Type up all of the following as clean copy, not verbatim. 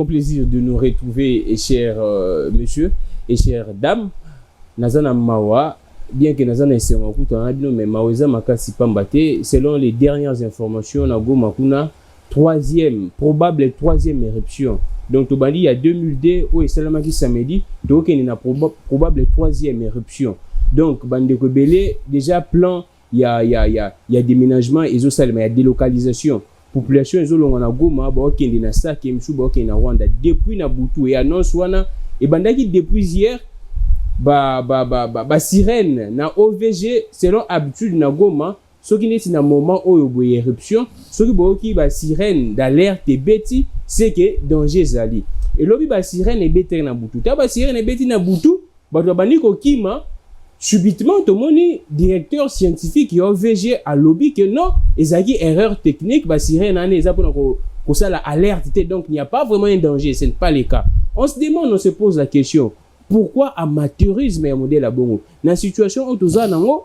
grand plaisir de nous retrouver, chers monsieur et chères dames. Nazana Mawa, bien que Nazana ait mais Maweza Makasi Pambate, selon les dernières informations, Nago Makuna, probable troisième éruption. Donc, Tobali, il y a 2002, où Salamaki samedi, donc il y a probable troisième éruption. Donc, Bandeko Belé, déjà plan, il y a déménagement, il y a délocalisation. Population ezolonga na Goma ba okende na Sake msu ba okende na Rwanda depuis na Butu et annonce wana et bandaki depuis hier ba sirène na OVG selon habitude na Goma soki neti na moment oyo boye éruption soki boki ba sirène d'alerte beti c'est que danger zali et lobi ba sirène ebeti na Butu ta ba sirène ebeti na Butu ba to bani ko kima subitement tout le monde directeur scientifique qui OVG a lobby que non ezaki erreur technique ba sirène ane eza pour ça la alerte donc il n'y a pas vraiment un danger, ce n'est pas le cas. On se demande, on se pose la question pourquoi amateurisme est modèle à bongo dans la situation où tout ça nango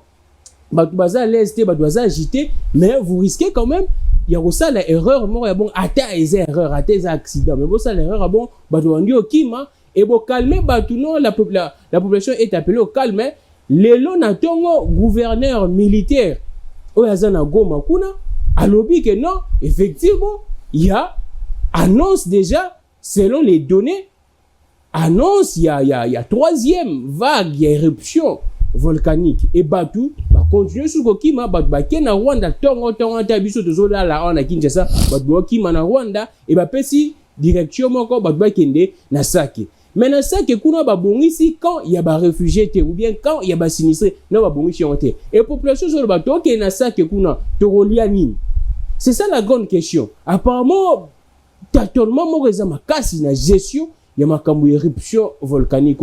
ba baza l'est ba doit agiter mais vous risquez quand même il y a aussi la erreur mort bon ata les erreurs ata les accidents mais bon ça l'erreur bon ba doit ndio kima et bon calmer ba tout non la population est appelée au calme. Lelo na tongo gouverneur militaire oyazana Goma kuna alobi que non effectivement il y a annonce déjà selon les données annonce il y a troisième vague il y a éruption volcanique et batu ba continuer sur kokima batu ba kena Rwanda tongo ta biso tozola la on a Kinshasa batu ba kima na Rwanda et ba pesi direction moko batu ba kende na Sake. Maintenant, ça que kuna ba bongisi quand il y a ba réfugiés ou bien quand il y a ba sinistrés, non ba bongisi onté. Et population sur le bateau qui na ça que kuna torolia nini. C'est ça la grande question. Apparemment tâtonnement mo reza makasi na gestion ya makambo éruption volcanique.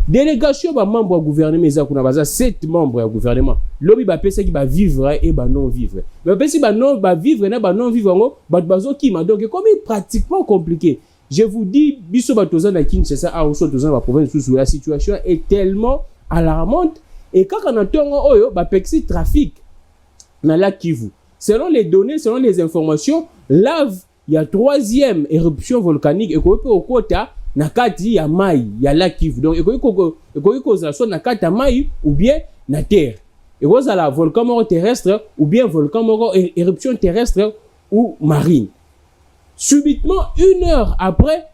Délégation ba membre du gouvernement eza kuna baza 7 membres du gouvernement. Lobi ba pesa ki ba vivre et ba non vivre. Mais pesa ba non ba vivre na ba non vivre ngo ba bazo kima donc comme pratiquement compliqué. Je vous dis, biso batoza na Kinshasa a oso toza na province sous la situation est tellement alarmante et quand on entend oyo ba pexi trafic na la Kivu. Selon les données, selon les informations, lave il y a troisième éruption volcanique et ko au kota na kati ya mai ya la Kivu. Donc ko cause soit na kati ya mai ou bien na terre. Et vous à la volcan mort terrestre ou bien volcan mort éruption terrestre ou marine. Subitement, 1 heure après,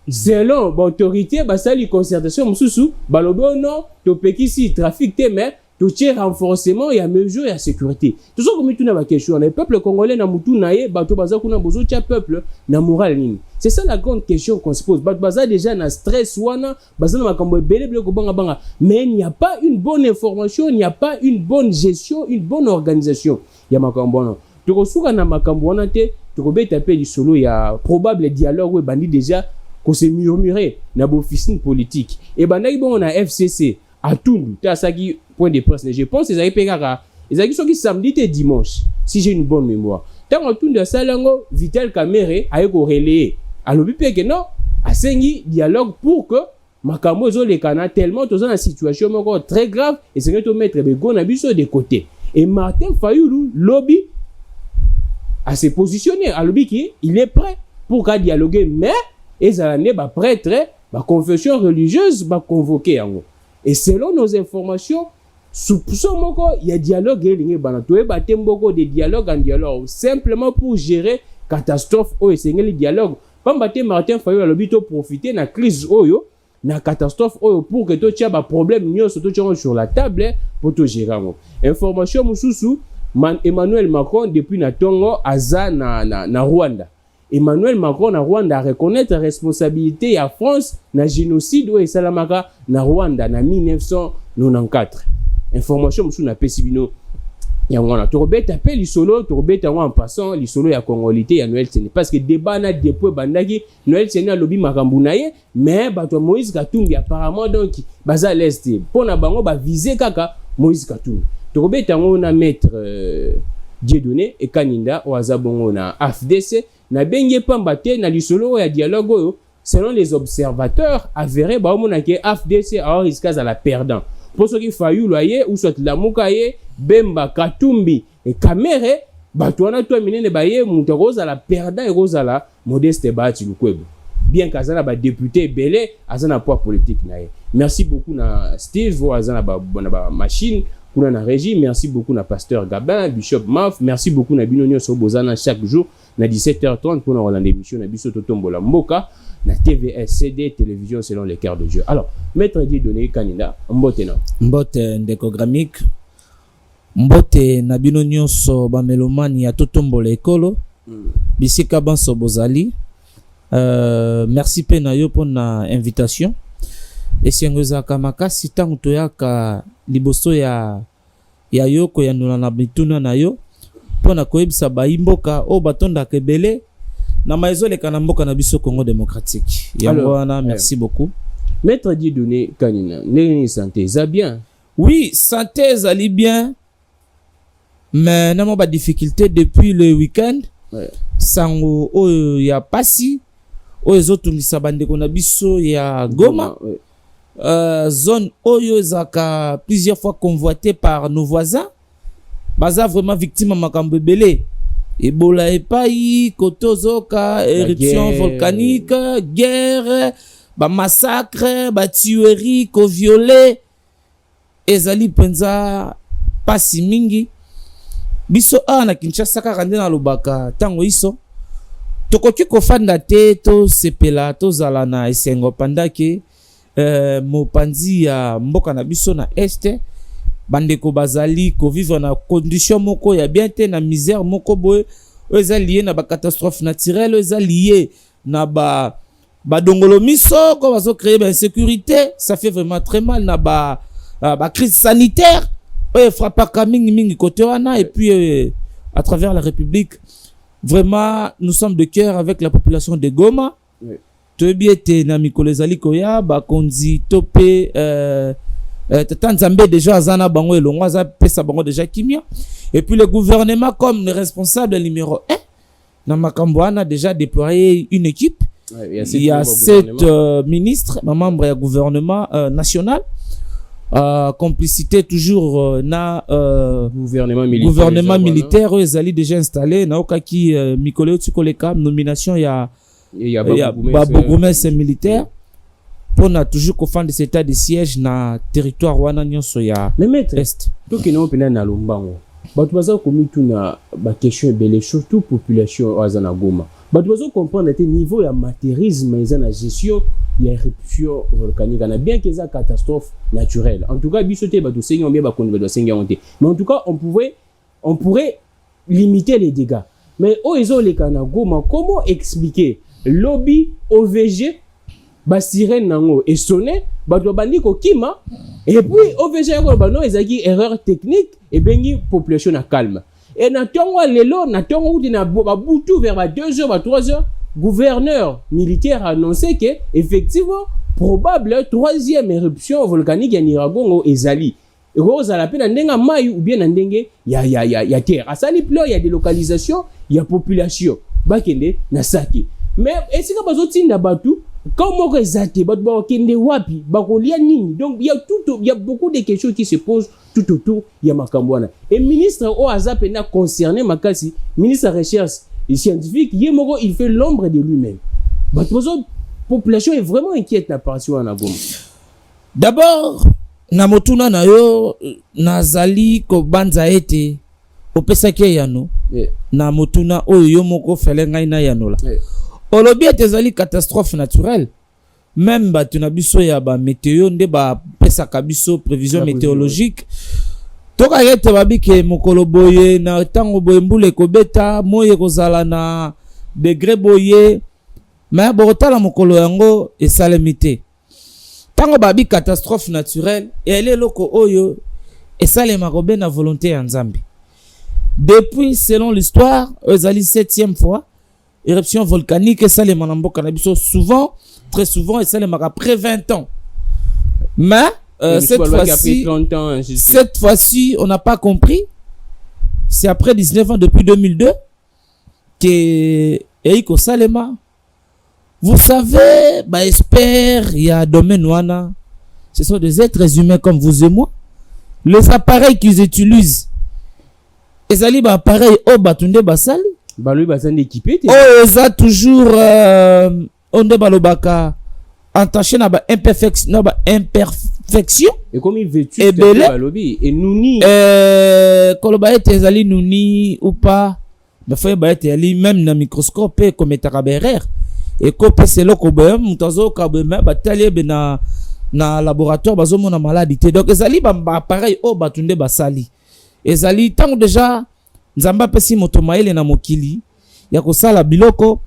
selon l'autorité, ça li concertation, moussou, balobo non, to pekisi trafic mais to tirer renforcement et à mesure et à sécurité. Tout ça comme tout na question, le peuple congolais na mutu naé, bato baza kuna bozo tia peuple na moral nini. C'est ça la grande question qu'on se pose. Bato baza déjà na stress wana, baza na makambo belé ko banga, mais il n'y a pas une bonne information, il n'y a pas une bonne gestion, une bonne organisation. Il y a makambo non. To kosuka na makambo wana te Tokobé tapé du solo, il y a probable dialogue où bandi déjà qu'on s'est murmuré na officine politique. Et bandaki bon on a FCC à Tundu, t'as ça qui point de presse. Je pense ils avaient payé ils avaient qui samedi et dimanche si j'ai une bonne mémoire. Tant on Tundu ça lango Vital Kamerhe a ko relayer. Alors puis que non, a sengi dialogue pour que makambo zo les kana tellement dans une situation encore très grave et c'est que mettre bego na biso de côté. Et Martin Fayulu lobby à se positionner à l'objet il est prêt pour dialoguer mais les années ba prêtre ba confession religieuse ba convoquer en et selon nos informations sous moko il y a dialogue et bana to ba temboko de dialogue en dialogue simplement pour gérer catastrophe au essengeli dialogue pambate Martin Fayulu à l'objet profiter na crise oyo na catastrophe oyo pour que to tia ba problème nyonso to tia sur la table pour to gérer information mususu Emmanuel Macron depuis na tongo aza na Rwanda. Emmanuel Macron na Rwanda reconnaître la responsabilité à France na génocide ou esalamaka na Rwanda na 1994. Information musu na pesibino yangona torobeta pe lisolo torobeta en passant lisolo ya congolité ya Noël Tsene parce que débat na depuis bandaki Noël Tsene lobi makambu na ye mais bato Moïse Katumbi apparemment donc baza l'est pona bango ba viser kaka Moïse Katumbi. Torobeta ngona maître Dieudonné et Kaninda oazabongo na AFDC na benge pambate na lisolo ya dialogue oyo selon les observateurs avérés ba mona ke AFDC a risqué à la perdant pour ce qui Fayulu aye ou soit la mukaye Bemba Katumbi et Kamerhe bato wana to minene baye muto roza la perdant et roza la Modeste Bahati Lukwebo. bien qu'azana ba député belé azana poids politique nae. Merci beaucoup na Steve azana ba machine kuna na régie. Merci beaucoup na pasteur Gabin, Bishop Maf. Merci beaucoup na binonyo so bozana chaque jour na 17h30 pour na l'émission na biso totombola mboka na TVS CD télévision selon les cœurs de Dieu. Alors maître Dieudonné Kanina mbote na mbote ndekogramique mbote na binonyo so ba melomani ya totombola ekolo bisika banso bozali. Merci pe na yo pour na invitation esengoza makasi tangu toyaka liboso ya yoko ya nuna na bituna na yo pona koyebisa baimboka o batonda kebele na maizole kana mboka na biso Congo démocratique. Yango wana merci beaucoup. Maître Dieudonné Kanina, ne santé ça bien? Oui, santé zali bien. Mais n'a pas de difficulté depuis le week-end. Sango o ya pasi o ezotu misabande kona biso ya Goma. Zone oyo zaka plusieurs fois convoitée par nos voisins. Baza vraiment victime makambo belé. Ebola epai, kotozoka, éruption volcanique, guerre, ba massacre, ba tuerie, ko violé. Ezali penza pasi mingi. Biso na Kinshasa ka rande na lobaka tango iso. Tokoki kofanda te to sepela to zala na esengo pandake mopanzi ya mboka na biso na este bandeko bazali ko vivre na condition moko ya bien te na misère moko boye eza lié na ba catastrophe naturelle eza lié na ba dongolo miso ko bazo créer ba insécurité. Ça fait vraiment très mal na ba crise sanitaire frappaka mingi côté wana. Et puis à travers la République vraiment nous sommes de cœur avec la population de Goma. Tobiete na mikolo ezali koya bakonzi topé tata Nzambe déjà azana bango elongo aza pesa bango déjà kimia. Et puis le gouvernement comme le responsable numéro 1 na makambo wana déjà déployé une équipe. Il y a 7 ministres membres du gouvernement national. Complicité toujours na gouvernement militaire ezali déjà installé na okaki mikolo tsukoleka nomination ya Bourgmestre militaire pour na toujours confondre cet état de siège na territoire wana nyonso ya est. To kino pena na lombango. Batu baza komitu na ba question belé surtout population azana Goma. Batu baza comprendre te niveau ya matérisme ezana gestion ya éruption volcanique na bien que ça catastrophe naturelle. En tout cas bisoté batu sengi bien ba kondi ba sengi honte. Mais en tout cas on pourrait limiter les dégâts. Mais oizo le kana Goma comment expliquer lobby OVG ba sirène nango et sonné bato bandi ko kima et puis OVG ko ba no ezaki erreur technique et bengi population na calme et na tongo lelo na tongo uti na babutu vers 2h 3h gouverneur militaire a annoncé que effectivement probable troisième éruption volcanique ya Nyiragongo ezali roza la pena ndenga mai ou bien ndenge ya terre asali plan ya délocalisation ya population bakende na saki. Mais est-ce que bazotinda batu comment rezate batu ba kende wapi bakolia nini? Donc il y a beaucoup de questions qui se posent tout autour ya makambwana. Et ministre o azapena concerné makasi ministre recherche et scientifique yemoko il fait l'ombre de lui-même. Batu population est vraiment inquiète na partie na Goma. D'abord na motuna na yo nazali ko banza ete opesa ke yano na motuna oyo yo moko fele ngai na yanola. Olobi ezali catastrophe naturelle. Même batu na biso ya ba météo nde ba pesa kabiso prévision météorologique. Toka yete babike mokolo boye na tango boye mbule kobeta moye kozala na degré boye mais borotala mokolo yango esalemite. Tango babi catastrophe naturelle ele loko oyo esalema kobe na volonté ya Nzambe. Depuis selon l'histoire ezali 7e fois éruption volcanique et ça les manamboka na biso souvent très souvent et ça les après 20 ans. Mais cette fois-ci on n'a pas compris. C'est après 19 ans depuis 2002 que Eiko Salema. Vous savez, bah espère il y a domaine wana. Ce sont des êtres humains comme vous et moi. Les appareils qu'ils utilisent. Ezali ba appareil o batunde basali. Bah lui basali équipé. Oh ça toujours onde balobaka entaché na ba imperfection et comme il veut et belé et nouni koloba ete ezali nouni ou pas bafoye ba ete ali même na microscope pe kometaka berere et ko pese loko ba mutazo ka ba batali be na laboratoire bazomona maladie donc ezali ba appareil o batunde basali ezali tango déjà nzamba pesi moto maele na mokili ya kosala biloko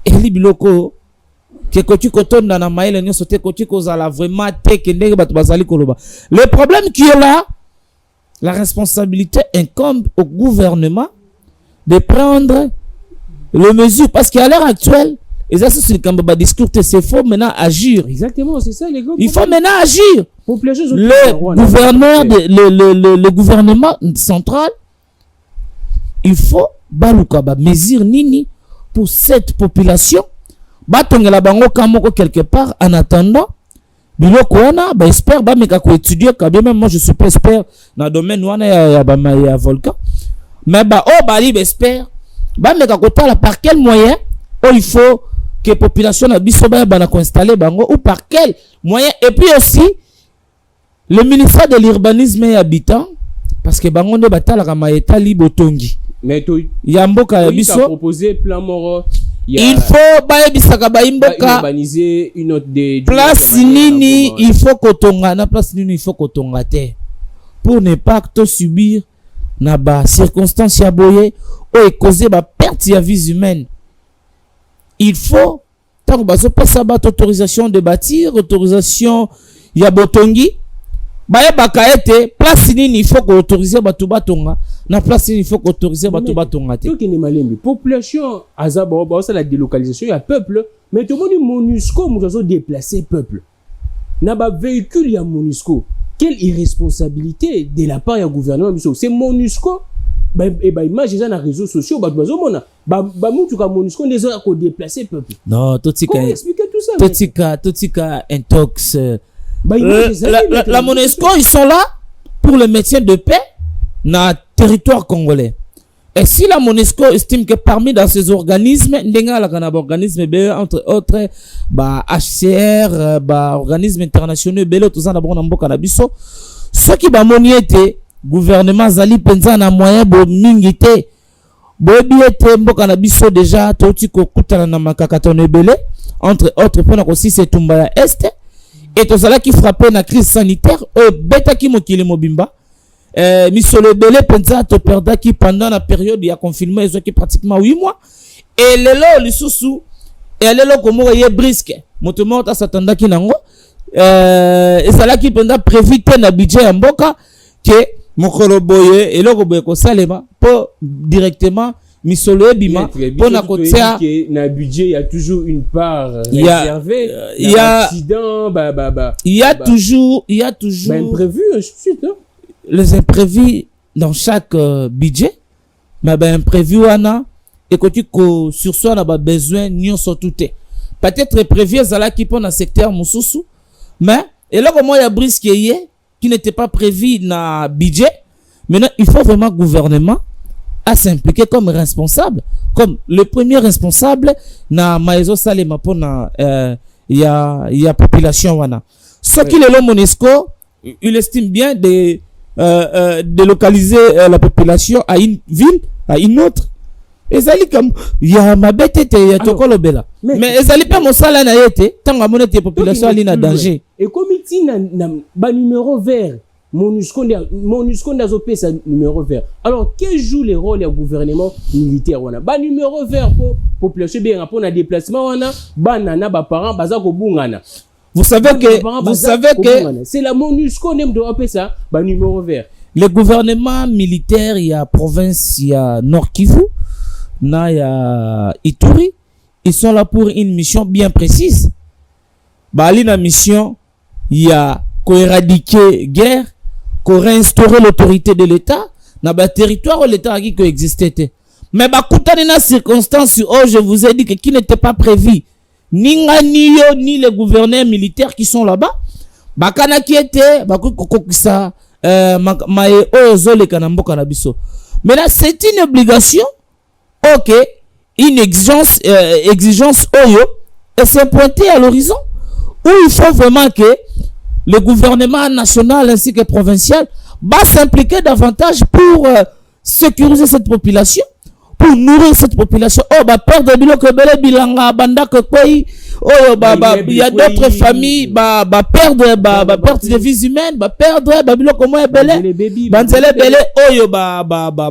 eli biloko ke koti kotonda na maele nyonso te koti kozala vraiment te kendenge bato bazali koloba. Le problème qui est là, la responsabilité incombe au gouvernement de prendre les mesures parce qu'à l'heure actuelle et ça c'est le discours c'est faux maintenant agir. Exactement, c'est ça les gars. Il faut maintenant agir. Le gouvernement central, il faut balukaba mesure nini pour cette population. Batongela bango kamoko quelque part en attendant biloko wana ba espère ba meka ko étudier ka bien même moi je suis pas expert dans domaine wana ya volcan mais ba o bali ba espère ba meka ko tala par quel moyen il faut que population na biso ba na ko installer bango ou par quel moyen et puis aussi le ministère de l'urbanisme et habitant parce que bango nde batala ka maeta libotongi mais to yamboka ya biso proposer plan moro. Il faut baebisaka baimboka urbaniser une autre des place nini il faut kotonga na place nini il faut kotonga te pour ne pas to subir na ba circonstances ya boye o causer ba perte ya vie humaine. Il faut tant baso pesa ba autorisation de bâtir autorisation ya botongi baebaka ete place nini il faut ko autoriser batu batonga na place il faut autoriser batu batonga te. Tout qui n'est malembi population azaba ba ça la délocalisation ya peuple mais tout le monde MONUSCO nous déplacer peuple na ba véhicule ya MONUSCO quelle irresponsabilité de la part du gouvernement c'est MONUSCO et bah image dans les réseaux sociaux bah bazomona ba mutu ka MONUSCO les a ko déplacer peuple. Non totika expliquer tout ça totika intox la MONUSCO ils sont là pour le maintien de paix na territoire congolais. Et si la MONUSCO estime que parmi dans ces organismes, ndenga la kanaba organisme entre autres HCR, organismes internationaux belo tout ça d'abord na mboka na biso, ceux qui ba moniete gouvernement zali penza na moyen bo mingi te. Bo biete mboka na biso déjà toti ko kutana na makakatono ebele entre autres pona ko si c'est tumba ya est et tout ça qui frappait la crise sanitaire beta ki mokili mobimba misolo belé penza to perda qui pendant la période ya confinement ils ont qui pratiquement 8 mois et lelo lisusu et lelo komo ye brisque moto mota satanda ki nango et ça qui pendant prévu na budget ya mboka que mokolo boye et loko boye ko salema pour directement misolo ebima pour na kotia na budget il y a toujours une part réservée il y a accident il y a toujours imprévu ensuite hein? Les imprévus dans chaque budget mais imprévu wana et que tu sur soi na besoin nyonso tout peut-être prévu zala qui pour na secteur mususu mais et là comment il y a brisque qui n'était pas prévu na budget maintenant il faut vraiment gouvernement à s'impliquer comme responsable, comme le premier responsable na maezo salema pona ya population wana. Ce qui le MONUSCO, il estime bien de localiser la population à une ville, à une autre. Ezali comme ya mabete te ya tokolo bela. Mais ezali pas mosala na yete tant que monete population ali na danger. Et comme il na ba numéro vert MONUSCO n'a pas sa numéro vert. Alors, quel joue les rôles du gouvernement militaire? Ba numéro vert pour population bien pour un déplacement banana ba parents bazako bungana. Vous savez que c'est la MONUSCO n'aime doit appeler ça ba numéro vert. Le gouvernement militaire il y a province il y a Nord Kivu, na il y a Ituri, ils sont là pour une mission bien précise. Ba ali na mission il y a éradiquer guerre, qu'on réinstaurer l'autorité de l'État dans le territoire où l'État a qui existait. Mais dans les circonstances où je vous ai dit que qui n'était pas prévu, ni yo ni les gouverneurs militaires qui sont là-bas, bakana qui était ça mais là c'est une obligation, ok, une exigence oyo s'est pointé à l'horizon où il faut vraiment que le gouvernement national ainsi que provincial va s'impliquer davantage pour sécuriser cette population, pour nourrir cette population. Oh, bah, perdre biloko bele bilanga banda que quoi, oh, bah, il y a d'autres familles, bah, perdre des vies humaines, bah, perdre, bah, biloko moi bele, banzele bele, oh, yo, bah,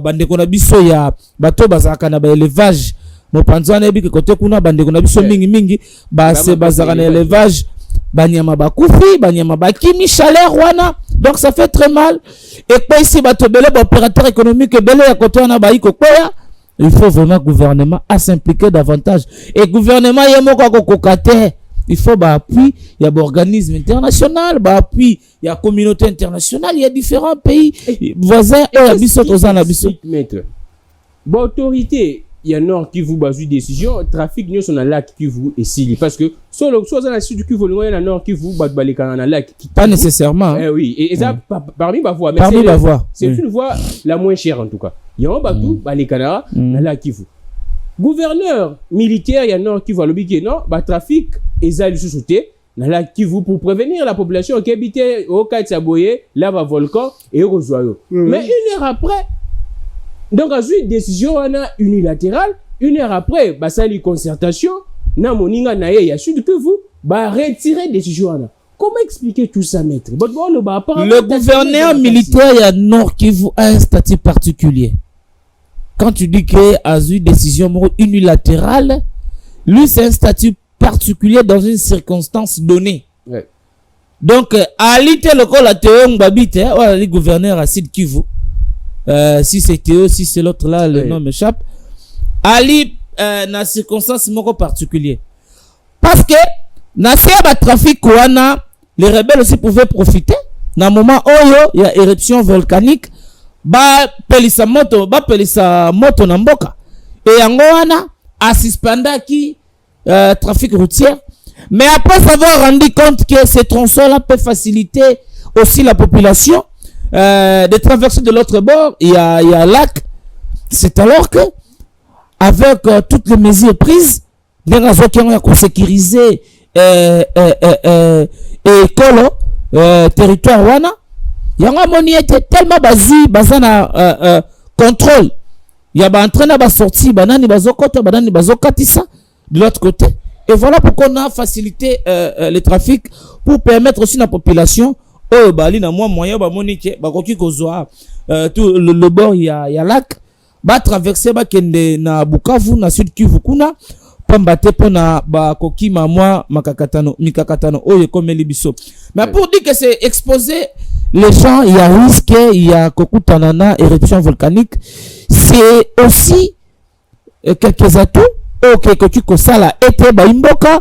bande kona biso ya, bato bazaka na ba élevage, mo panzo na bi que côté kuna bande kona biso mingi, bah, c'est bazaka na élevage, banyama bakufi, banyama bakimi chaleur wana, donc ça fait très mal. Et quoi ici, bato bele, bah, opérateur économique bele ya côté wana ba iko quoi. Il faut vraiment le gouvernement à s'impliquer davantage. Et le gouvernement, il faut appui, il y a l'organisme international, appui, il y a la communauté internationale, il y a différents pays voisins et la bisote aux anabissos. Bon, autorité, il y a Nord qui vous base décision, trafic, nous sommes dans lac qui vous et Sili. Parce que, soit dans la sud qui vous, il y a Nord qui vous bat les canaux dans lac. Pas nécessairement. Oui, et ça, parmi ma voix. C'est une voie la moins chère en tout cas. Il y a un bateau, les Canara, là qui vous. Gouverneur militaire, il y a Nord qui voit le biquet, non, trafic, et ça, il sous-sauté, là qui vous pour prévenir la population qui habitait au Katsaboye, là, va volcan et au Zoyo. Mais une heure après, donc, ensuite, une décision unilatérale, une heure après, ça, les concertations, na moninga na il y a sud que vous, retirer décision. Comment expliquer tout ça, maître? Le gouverneur militaire, il y a Nord Kivu a un statut particulier. Quand tu dis qu'il a eu une décision unilatérale, lui, c'est un statut particulier dans une circonstance donnée. Ouais. Donc, à l'ité le col à Théo Mbabite, le gouverneur à Sud Kivu, si c'est Théo, si c'est l'autre là, le nom m'échappe, Ali, dans une circonstance particulière. Parce que, dans ce trafic, les rebelles aussi pouvaient profiter. Dans le moment où il y a éruption volcanique, pelisa moto namboka. Et en a suspendu qui trafic routier. Mais après avoir rendu compte que ces tronçons-là peuvent faciliter aussi la population de traverser de l'autre bord, il y a un lac. C'est alors que, avec toutes les mesures prises, les réseaux qui ont sécurisé et territoire wana yanga moni était tellement bazana contrôle ya ba entraîner ba sortie banani bazokota banani bazokatisa de l'autre côté. Et voilà pourquoi on a facilité le trafic pour permettre aussi la population bali na moyen ba monique ba koki kozwa tout le bord il y a lac ba traverser ba kende na Bukavu na Sud Kivu kuna pambate pona ba koki mamwa mikakatano oye comme libiso. Mais pour dire que c'est exposer les gens, il y a risque, il y a kokutanana éruption volcanique, c'est aussi quelques atouts que tu kosala été ba imboka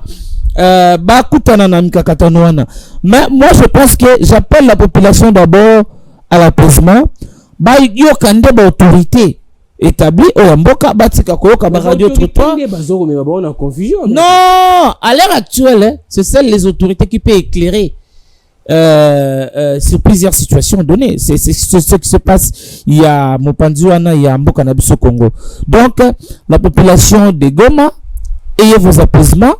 ba kutanana mikakatano wana. Mais moi je pense que j'appelle la population d'abord à l'apaisement, ba yo kande ba autorité établi au mboka batika koyoka ba radio trottoir. Non, à l'heure actuelle, c'est celles les autorités qui peuvent éclairer sur plusieurs situations données. C'est ce qui se passe. Il y a Mopanduana, il y a Mboka na biso Congo. Donc la population de Goma, ayez vos apaisements.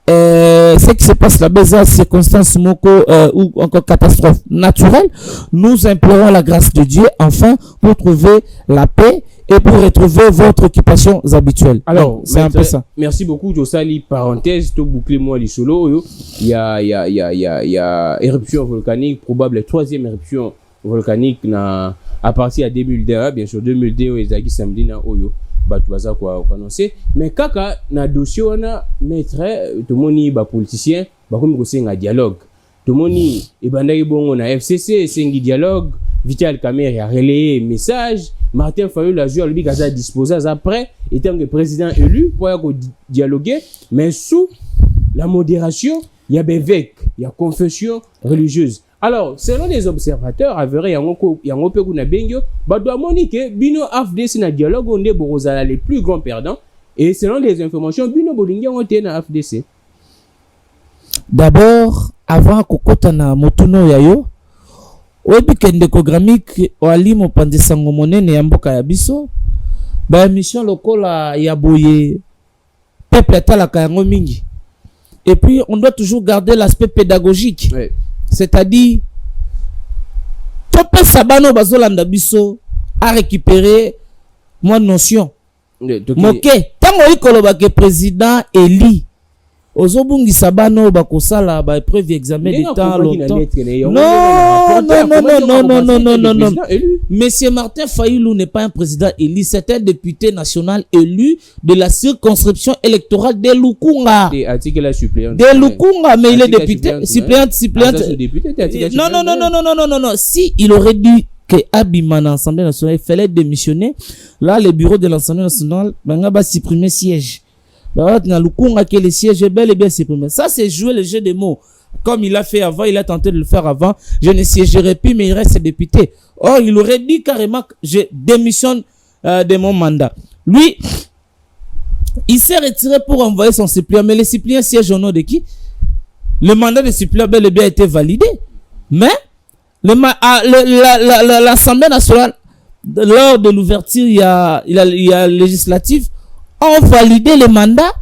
Ce qui se passe là-bas, c'est circonstances ou encore catastrophe naturelle. Nous implorons la grâce de Dieu enfin pour trouver la paix et pour retrouver votre occupation habituelle. Alors, c'est un peu ça. Merci beaucoup, Josali. Parenthèse, tu boucler moi les solo. Il y a éruption volcanique, probable la troisième éruption volcanique à partir de 2002, bien sûr 2002 ezaki samedi na oyo. Batu baza quoi annoncer. Mais kaka na dossier wana maître to moni ba politicien ba komi ko senga dialogue. To moni e bandaki bongo na FCC sengi dialogue. Vital Kamerhe a relayé message. Martin Fayulu a joué à lui qu'à disposer après étant que président élu pour dialoguer, mais sous la modération, il y a bévêque, il y a confession religieuse. Alors, selon les observateurs, avéré il y a un peu qu'on a bengio, doit moniquer bino AFDC na dialogue on est borozala les plus grands perdants et selon les informations bino bolingi on était na AFDC. D'abord, avant kokota na motuno yayo oyebi kende kogramik oali mopande sango monene ya mboka ya biso ba mission lokola ya boye peuple atalaka yango mingi Et puis, on doit toujours garder l'aspect pédagogique. Ouais. C'est-à-dire, Topé Sabano Bazolanda Bisso a récupéré mon notion. Moké, tant que le président élit, Ozobungi Sabano Bakosala, ba épreuve examen d'état longtemps. Non. Monsieur Martin Fayulu n'est pas un président élu, c'est un député national élu de la circonscription électorale de Lukunga. De Lukunga, mais il est député, suppléant. Non. Si il aurait dit que Abimana l'Assemblée nationale, il fallait démissionner, là, le bureau de l'Assemblée nationale, va supprimer siège. Que le siège est bel et bien supprimé. Ça, c'est jouer le jeu des mots. Comme il a fait avant, il a tenté de le faire avant. Je ne siégerai plus, mais il reste député. Or, il aurait dit carrément que je démissionne de mon mandat. Lui, il s'est retiré pour envoyer son suppléant. Mais le suppléant siège au nom de qui? Le mandat de suppléant bel et bien a été validé. Mais l'Assemblée nationale, lors de l'ouverture, il y a législative, ont validé le mandat.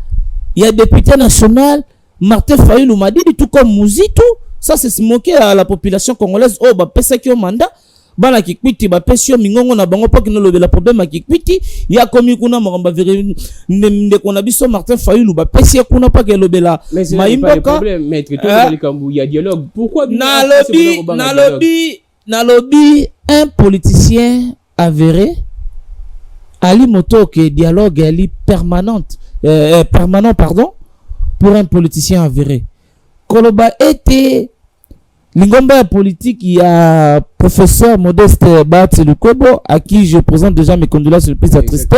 Il y a député national Martin Fayulu m'a dit tout comme Mouzitou. Ça c'est se moquer à la population congolaise. Oh bah pesa qui au mandat bana kikwiti ba pesio mingongo na bango pas que no la problème kikwiti ya komi kuna moramba vere ne kona biso Martin Fayulu ba pesio kuna pas que lobela maimboka maître il y a dialogue. Pourquoi na lobby un politicien avéré Ali Moto que dialogue ali permanent pardon pour un politicien avéré. Koloba était l'ingomba politique, il y a professeur Modeste Batsi Lukobo à qui je présente déjà mes condoléances le plus attristé.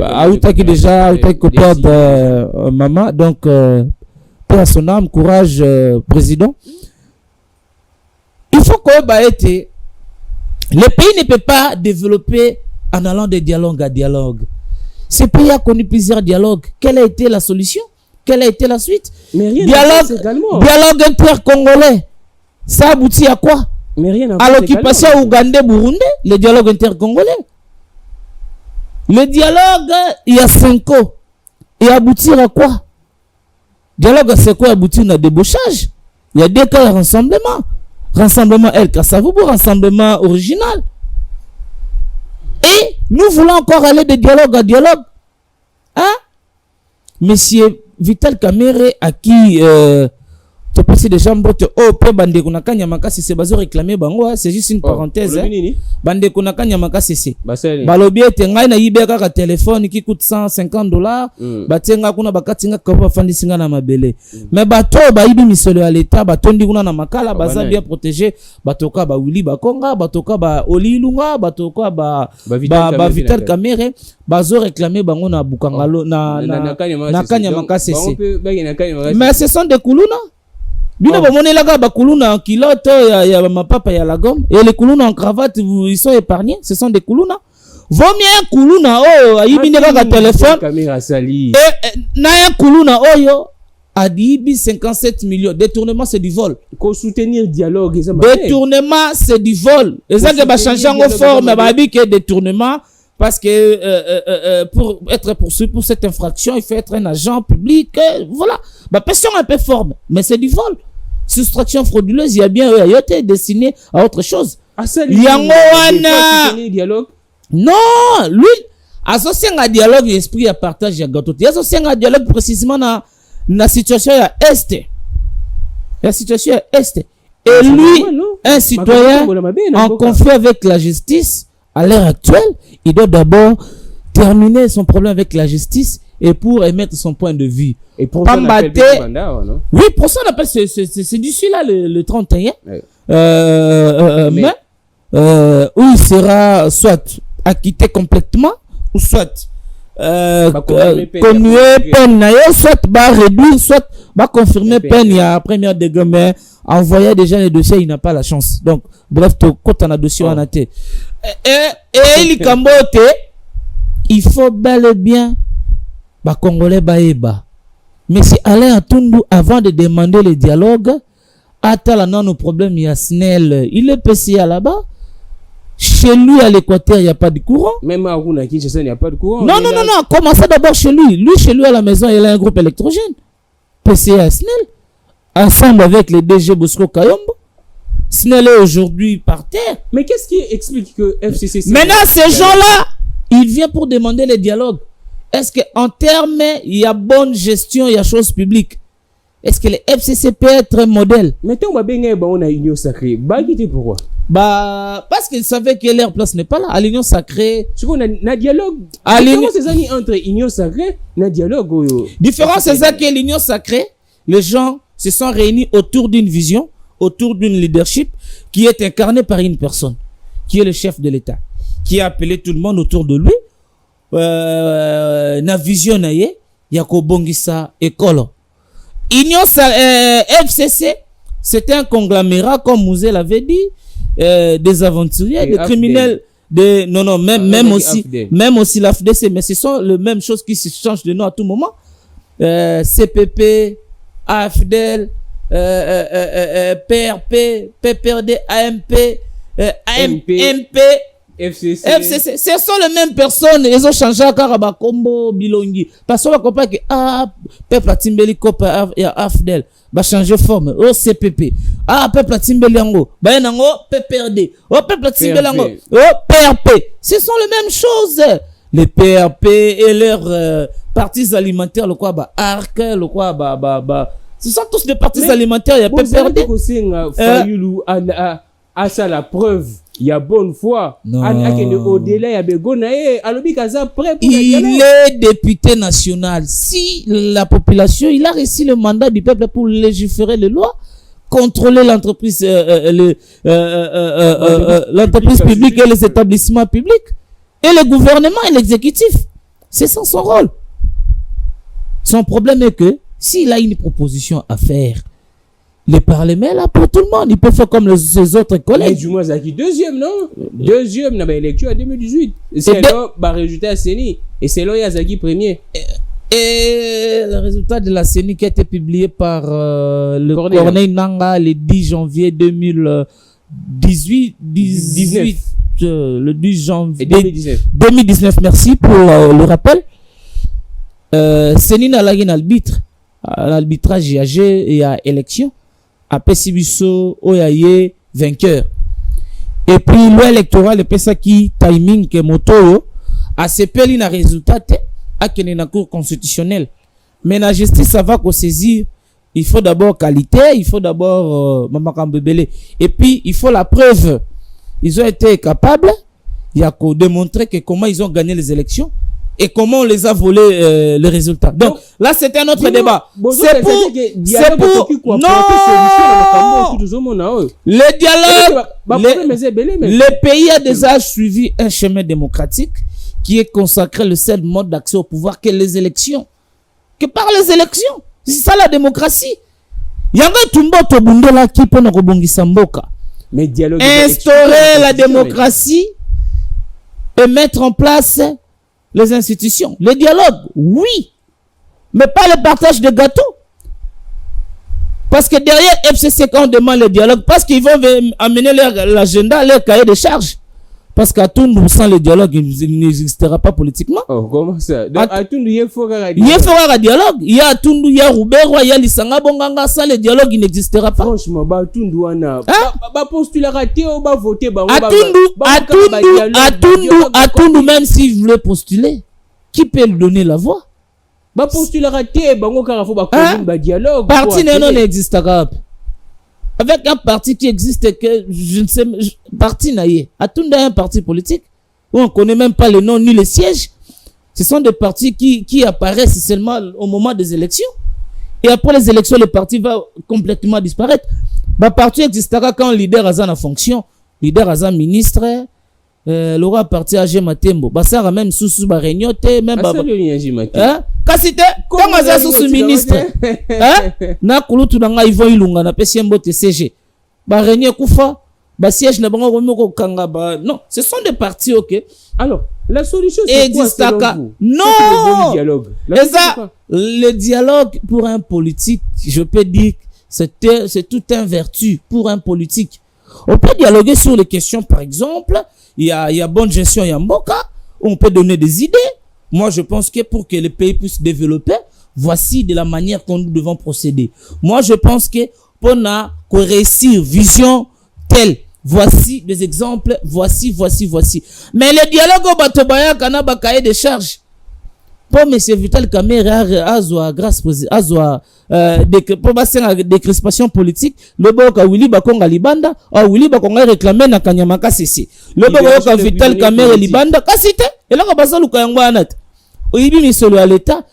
Aoutaki déjà côté de maman donc paix à son âme, courage président. Il faut que été le pays ne peut pas développer en allant de dialogue à dialogue. Ce pays a connu plusieurs dialogues. Quelle a été la solution? Quelle a été la suite? Dialogue inter-congolais. Ça aboutit à quoi? À l'occupation ougandais-burundais, le dialogue inter-congolais. Le dialogue, il y a 5 ans. Et aboutir à quoi? Dialogue, c'est quoi? Aboutir à débauchage. Il y a 2 cas de rassemblement. Rassemblement El Kassavoubou, rassemblement original. Et nous voulons encore aller de dialogue à dialogue. Hein? Monsieur Vital Kamerhe à qui tu passes des gens oh pe bande kunaka nyamaka c'est bazo réclamer bango c'est juste une parenthèse bande kunaka nyamaka c'est balobi ete ngai na yibeka ka téléphone qui coûte $150 batenga kuna bakatinga ko bafandisinga na mabele mais bato ba yibi misolo ya l'état batondi kuna na makala baza bien protégé batoka ba Willy Bakonga batoka ba Olilunga batoka ba Vital Kamerhe bazo réclamer bango na bukangalo na kanyamaka c'est mais ce sont des kuluna. Bino bamonela ga bakuluna kilote ya mapapa ya la gomme et les kuluna en cravate ils sont épargnés, ce sont des kuluna. Vaut mieux un kuluna oh ayibine ga téléphone et na un kuluna oyo adibi 57 millions. Détournement c'est du vol. Ko soutenir dialogue détournement c'est du vol. Et ça que ba changer en forme ba bi que détournement parce que pour être poursuivi pour cette infraction, il faut être un agent public. Voilà. Ma question un peu forme, mais c'est du vol. Soustraction frauduleuse, il y a bien été destiné à autre chose. Dialogue. Non, lui, associé à dialogue, esprit à partage, à gâteau. Il associé à dialogue précisément dans la situation à Est. La situation à Est. Et lui, un citoyen en conflit avec la justice, à l'heure actuelle, il doit d'abord terminer son problème avec la justice et pour émettre son point de vue. Et pour ça, oui, pour ça, on appelle c'est d'ici là le 31. Ouais. Mais où il sera soit acquitté complètement ou soit connué peine, soit réduire, soit confirmer peine il y a première degré, mais envoyer déjà les dossiers, il n'a pas la chance. Donc, bref, quand on a dossier en athée. Et il cambote, il faut bel et bien, Congolais baeba. Mais si Alain Atundu, avant de demander le dialogue, attends non, nos problèmes, il y a SNEL, il est PCA là-bas. Chez lui, à l'Équateur, il n'y a pas de courant. Même à Rounaki, il n'y a pas de courant. Non. Commencez d'abord chez lui. Lui, chez lui, à la maison, il a un groupe électrogène. PCA SNEL, ensemble avec les DG Bosco Kayombo. SNEL est aujourd'hui par terre. Mais qu'est-ce qui explique que FCC... Maintenant, ces gens-là, ils viennent pour demander le dialogue. Est-ce qu'en termes, il y a bonne gestion, il y a chose publique? Est-ce que le FCC peut être un modèle? Maintenant, on a union sacrée. Pourquoi? Parce qu'ils savaient que leur place n'est pas là. À l'union sacrée. Tu vois, un dialogue. Différence c'est ça entre union sacrée et dialogue. Différence c'est ça que l'union sacrée, les gens se sont réunis autour d'une vision, autour d'une leadership qui est incarnée par une personne, qui est le chef de l'État, qui a appelé tout le monde autour de lui. Na vision na ye, yako bongisa école. Union FCC, c'était un conglomérat, comme Mouzé l'avait dit, des aventuriers, des criminels, même aussi la FDC, mais ce sont les mêmes choses qui se changent de nom à tout moment. CPP, AFDL, PRP, PPRD, AMP, MP, FCC. Ce sont les mêmes personnes. Ils ont changé à Karabakombo, Bilongi. Parce qu'on va comprendre que Peuple à Timbeli Kopa et AFDL va changer forme. Oh, CPP. Peuple à Timbeli Ango. Bayanango, PPRD. Oh, Peuple à Timbeli Ango. Oh, PRP. Ce sont les mêmes choses. Les PRP et leurs partis alimentaires, le quoi, ARC, le quoi, ce sont tous des partis alimentaires. Il y a PPRD. Ça la preuve. Il y a bonne foi. Au-delà, il y a Begonae. Il est député national. Si la population, il a reçu le mandat du peuple pour légiférer les lois, contrôler l'entreprise, l'entreprise publique et les établissements publics, et le gouvernement et l'exécutif. C'est ça son rôle. Son problème est que s'il a une proposition à faire, le Parlement là pour tout le monde. Il peut faire comme ses autres collègues. Mais du moins, Zaki, deuxième, non? Deuxième dans l'élection en 2018. C'est là, résultat à CENI. Et c'est là, Zaki premier. Et le résultat de la CENI qui a été publié par le Corneille Nanga le 10 janvier 2018. Le 10 janvier 2019. Merci pour le rappel. CENI n'a pas un arbitre. L'arbitrage IAG et à élection. Après Sibiso, Oyaye, vainqueur. Et puis, loi électorale, le ça qui timing que moto, a sepeli na résultat, à qu'il y a cour constitutionnelle. Mais la justice, ça va qu'on saisir. Il faut d'abord qualité, il faut d'abord, et puis, il faut la preuve. Ils ont été capables, il y a qu'à démontrer que comment ils ont gagné les élections. Et comment on les a volés les résultats. Donc là c'était un autre débat. C'est pour non le dialogue. Le pays a déjà suivi un chemin démocratique qui est consacré le seul mode d'accès au pouvoir que les élections. Que par les élections. C'est ça la démocratie. Il y a un tumbo tobundo là qui peut nous rebongisa mboka. Mais dialogue. Instaurer la démocratie et mettre en place les institutions. Le dialogue, oui. Mais pas le partage de gâteaux. Parce que derrière FCC, quand on demande le dialogue, parce qu'ils vont amener l'agenda, leur cahier de charges. Parce qu'à Toundou, sans le dialogue, il n'existera pas politiquement. Oh, comment ça? Donc, à Toundou, il y a un dialogue. Il y a Toundou, il y a Roubero, il y a Lissanga Bonganga. Sans le dialogue, il n'existera pas. Franchement, bah, Toundou, on a. Bah, postuler raté, on va voter. À Toundou, même s'il voulait postuler, qui peut lui donner la voix? Bah, postuler raté, bah, on va dialogue. Parti non n'existera pas. Avec un parti qui existe que je ne sais parti naïe. À tout un parti politique où on connaît même pas le nom ni le siège. Ce sont des partis qui apparaissent seulement au moment des élections. Et après les élections, le parti va complètement disparaître. Le parti existera quand le leader a en fonction. Leader a ministre. L'aura parti à Gematembo. Ça même sous barignote même quand c'était comme ça sous ministre na kulutu na ngai vo ilunga na pesi mbote CG ba régner kufa ba siège na bango ko kanga ba non ce sont des partis. OK, alors la solution c'est quoi selon vous? Non, le dialogue pour un politique, je peux dire c'est tout un vertu pour un politique. On peut dialoguer sur les questions, par exemple, il y a bonne gestion, il y a Mboka, on peut donner des idées. Moi, je pense que pour que le pays puisse développer, voici de la manière dont nous devons procéder. Moi, je pense que pour réussir vision telle, voici des exemples, voici. Mais le dialogue au Batobaya, kana bakaye de charges. Pour M. Vital Kamerhe, azwa grâce azwa pour bassin décrispation politique, le boka Willy Bakonga Libanda, ou Willy Bakonga réclamé na Kanyamaka CC. Le boka Vital Kamerhe Libanda, kasite, et là on va le Kayangwanat. Oyibi misolo à l'État,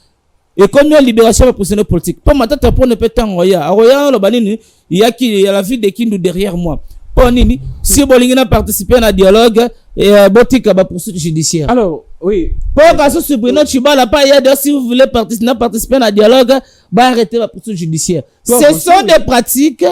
et comme la libération de prisonniers politiques. Pas ma tête pour ne pas t'envoyer. Aroya, le banini, il y a la vie de Kindu derrière moi. Nini, si Bolingina participe à un dialogue et Botika va poursuite judiciaire. Alors, oui. Pour que ce Bruno Chibala pas si vous voulez participer à un dialogue, bah arrêtez la poursuite judiciaire. Ce sont des pratiques,